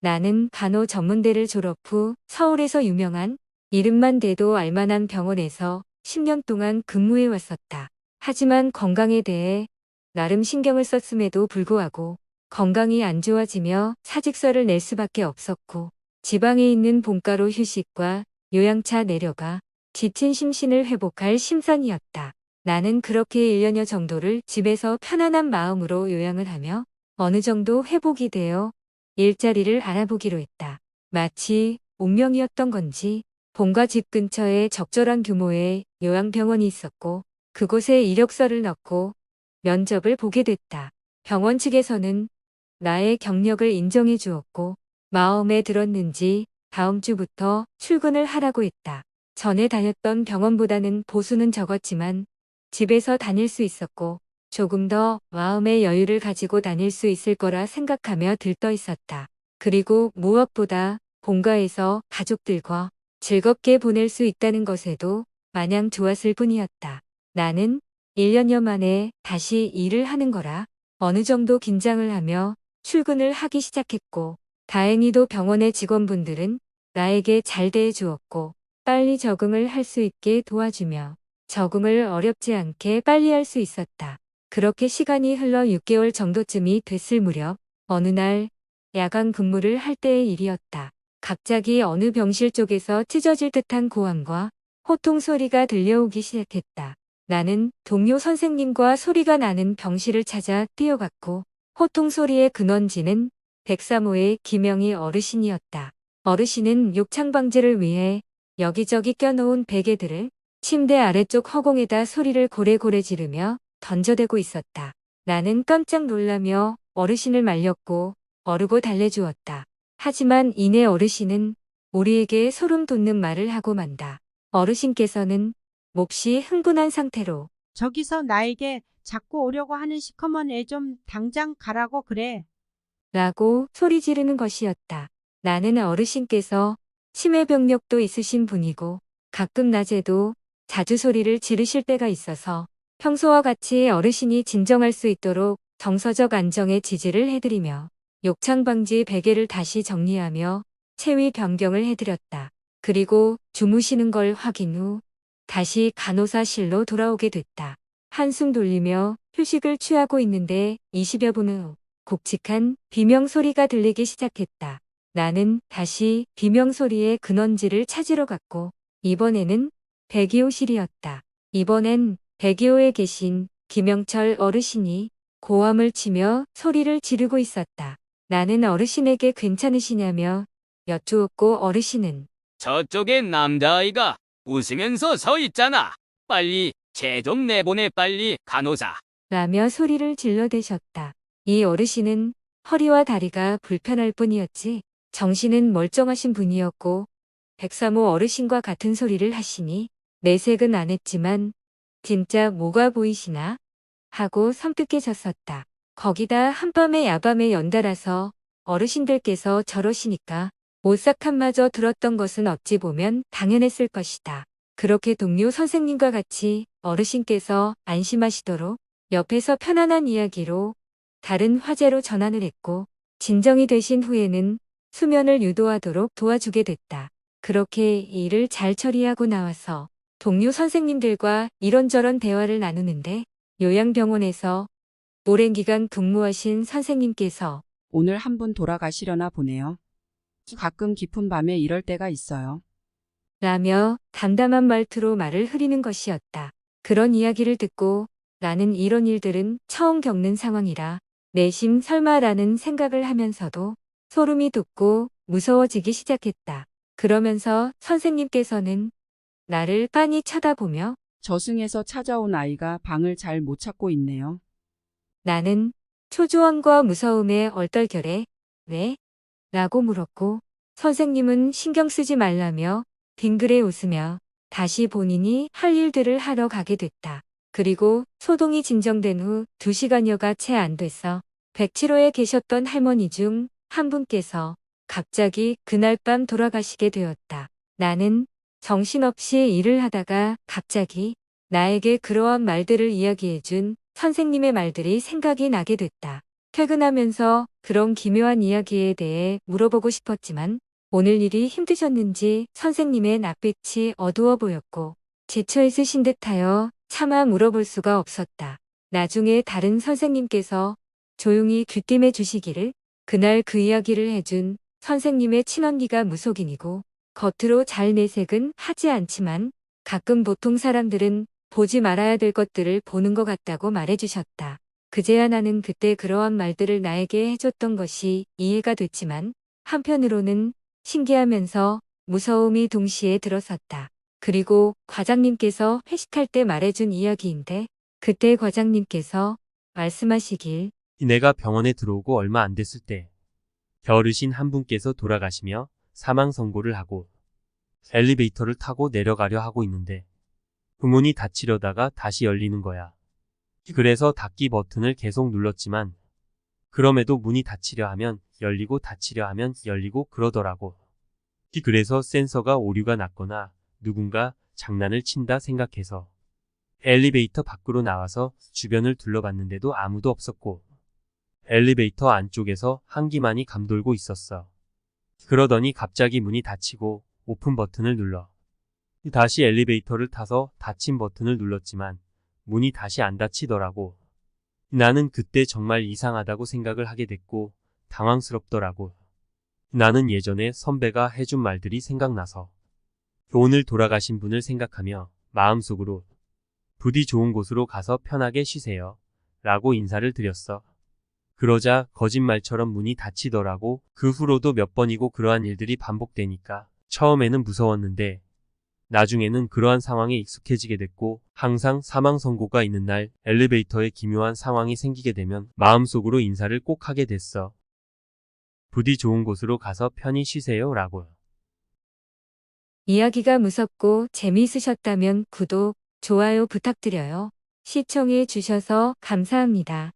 나는 간호 전문대를 졸업 후 서울에서 유명한 이름만 대도 알만한 병원에서 10년 동안 근무해 왔었다. 하지만 건강에 대해 나름 신경을 썼음에도 불구하고 건강이 안 좋아지며 사직서를 낼 수밖에 없었고 지방에 있는 본가로 휴식과 요양차 내려가 지친 심신을 회복할 심산이었다. 나는 그렇게 1년여 정도를 집에서 편안한 마음으로 요양을 하며 어느 정도 회복이 되어 일자리를 알아보기로 했다. 마치 운명이었던 건지 본가 집 근처에 적절한 규모의 요양병원이 있었고 그곳에 이력서를 넣고 면접을 보게 됐다. 병원 측에서는 나의 경력을 인정해 주었고 마음에 들었는지 다음 주부터 출근을 하라고 했다. 전에 다녔던 병원보다는 보수는 적었지만 집에서 다닐 수 있었고 조금 더 마음의 여유를 가지고 다닐 수 있을 거라 생각하며 들떠 있었다. 그리고 무엇보다 본가에서 가족들과 즐겁게 보낼 수 있다는 것에도 마냥 좋았을 뿐이었다. 나는 1년여 만에 다시 일을 하는 거라 어느 정도 긴장을 하며 출근을 하기 시작했고 다행히도 병원의 직원분들은 나에게 잘 대해 주었고 빨리 적응을 할 수 있게 도와주며 적응을 어렵지 않게 빨리 할 수 있었다. 그렇게 시간이 흘러 6개월 정도쯤이 됐을 무렵 어느 날 야간 근무를 할 때의 일이었다. 갑자기 어느 병실 쪽에서 찢어질 듯한 고함과 호통 소리가 들려오기 시작했다. 나는 동료 선생님과 소리가 나는 병실을 찾아 뛰어갔고 호통 소리의 근원지는 103호의 김영희 어르신이었다. 어르신은 욕창 방지를 위해 여기저기 껴놓은 베개들을 침대 아래쪽 허공에다 소리를 고래고래 지르며 던져대고 있었다. 나는 깜짝 놀라며 어르신을 말렸고 어르고 달래주었다. 하지만 이내 어르신은 우리에게 소름 돋는 말을 하고 만다. 어르신께서는 몹시 흥분한 상태로 저기서 나에게 자꾸 오려고 하는 시커먼 애 좀 당장 가라고 그래. 라고 소리 지르는 것이었다. 나는 어르신께서 치매병력도 있으신 분이고 가끔 낮에도 자주 소리를 지르실 때가 있어서 평소와 같이 어르신이 진정할 수 있도록 정서적 안정에 지지를 해드리며 욕창 방지 베개를 다시 정리하며 체위 변경을 해드렸다. 그리고 주무시는 걸 확인 후 다시 간호사실로 돌아오게 됐다. 한숨 돌리며 휴식을 취하고 있는데 20여 분 후 굵직한 비명 소리가 들리기 시작했다. 나는 다시 비명 소리의 근원지를 찾으러 갔고 이번에는 102호실이었다. 이번엔 102호에 계신 김영철 어르신이 고함을 치며 소리를 지르고 있었다. 나는 어르신에게 괜찮으시냐며 여쭈었고 어르신은 저쪽에 남자아이가 웃으면서 서 있잖아. 빨리 쟤 좀 내보내 빨리 간호사. 라며 소리를 질러대셨다. 이 어르신은 허리와 다리가 불편할 뿐이었지 정신은 멀쩡하신 분이었고 103호 어르신과 같은 소리를 하시니 내색은 안 했지만 진짜 뭐가 보이시나 하고 섬뜩해졌었다. 거기다 한밤에 야밤에 연달아서 어르신들께서 저러시니까 오싹함마저 들었던 것은 어찌 보면 당연했을 것이다. 그렇게 동료 선생님과 같이 어르신께서 안심하시도록 옆에서 편안한 이야기로 다른 화제로 전환을 했고 진정이 되신 후에는 수면을 유도하도록 도와주게 됐다. 그렇게 일을 잘 처리하고 나와서 동료 선생님들과 이런저런 대화를 나누는데 요양병원에서 오랜 기간 근무하신 선생님께서 오늘 한 분 돌아가시려나 보네요. 가끔 깊은 밤에 이럴 때가 있어요. 라며 담담한 말투로 말을 흐리는 것이었다. 그런 이야기를 듣고 나는 이런 일들은 처음 겪는 상황이라 내심 설마라는 생각을 하면서도 소름이 돋고 무서워지기 시작했다. 그러면서 선생님께서는 나를 빤히 쳐다보며 저승에서 찾아온 아이가 방을 잘 못 찾고 있네요. 나는 초조함과 무서움에 얼떨결에 왜? 라고 물었고 선생님은 신경 쓰지 말라며 빙그레 웃으며 다시 본인이 할 일들을 하러 가게 됐다. 그리고 소동이 진정된 후 2시간여가 채 안 돼서 107호에 계셨던 할머니 중 한 분께서 갑자기 그날 밤 돌아가시게 되었다. 나는 정신없이 일을 하다가 갑자기 나에게 그러한 말들을 이야기해준 선생님의 말들이 생각이 나게 됐다. 퇴근하면서 그런 기묘한 이야기에 대해 물어보고 싶었지만 오늘 일이 힘드셨는지 선생님의 낯빛이 어두워 보였고 지쳐 있으신 듯하여 차마 물어볼 수가 없었다. 나중에 다른 선생님께서 조용히 귀띔해 주시기를 그날 그 이야기를 해준 선생님의 친언니가 무속인이고 겉으로 잘 내색은 하지 않지만 가끔 보통 사람들은 보지 말아야 될 것들을 보는 것 같다고 말해주셨다. 그제야 나는 그때 그러한 말들을 나에게 해줬던 것이 이해가 됐지만 한편으로는 신기하면서 무서움이 동시에 들었었다. 그리고 과장님께서 회식할 때 말해준 이야기인데 그때 과장님께서 말씀하시길 내가 병원에 들어오고 얼마 안 됐을 때 어르신 한 분께서 돌아가시며 사망 선고를 하고 엘리베이터를 타고 내려가려 하고 있는데 문이 닫히려다가 다시 열리는 거야. 그래서 닫기 버튼을 계속 눌렀지만 그럼에도 문이 닫히려 하면 열리고 닫히려 하면 열리고 그러더라고. 그래서 센서가 오류가 났거나 누군가 장난을 친다 생각해서 엘리베이터 밖으로 나와서 주변을 둘러봤는데도 아무도 없었고 엘리베이터 안쪽에서 한기만이 감돌고 있었어. 그러더니 갑자기 문이 닫히고 오픈 버튼을 눌러 다시 엘리베이터를 타서 닫힌 버튼을 눌렀지만 문이 다시 안 닫히더라고. 나는 그때 정말 이상하다고 생각을 하게 됐고 당황스럽더라고. 나는 예전에 선배가 해준 말들이 생각나서 오늘 돌아가신 분을 생각하며 마음속으로 부디 좋은 곳으로 가서 편하게 쉬세요 라고 인사를 드렸어. 그러자 거짓말처럼 문이 닫히더라고. 그 후로도 몇 번이고 그러한 일들이 반복되니까 처음에는 무서웠는데 나중에는 그러한 상황에 익숙해지게 됐고 항상 사망 선고가 있는 날 엘리베이터에 기묘한 상황이 생기게 되면 마음속으로 인사를 꼭 하게 됐어. 부디 좋은 곳으로 가서 편히 쉬세요 라고. 이야기가 무섭고 재미있으셨다면 구독, 좋아요 부탁드려요. 시청해 주셔서 감사합니다.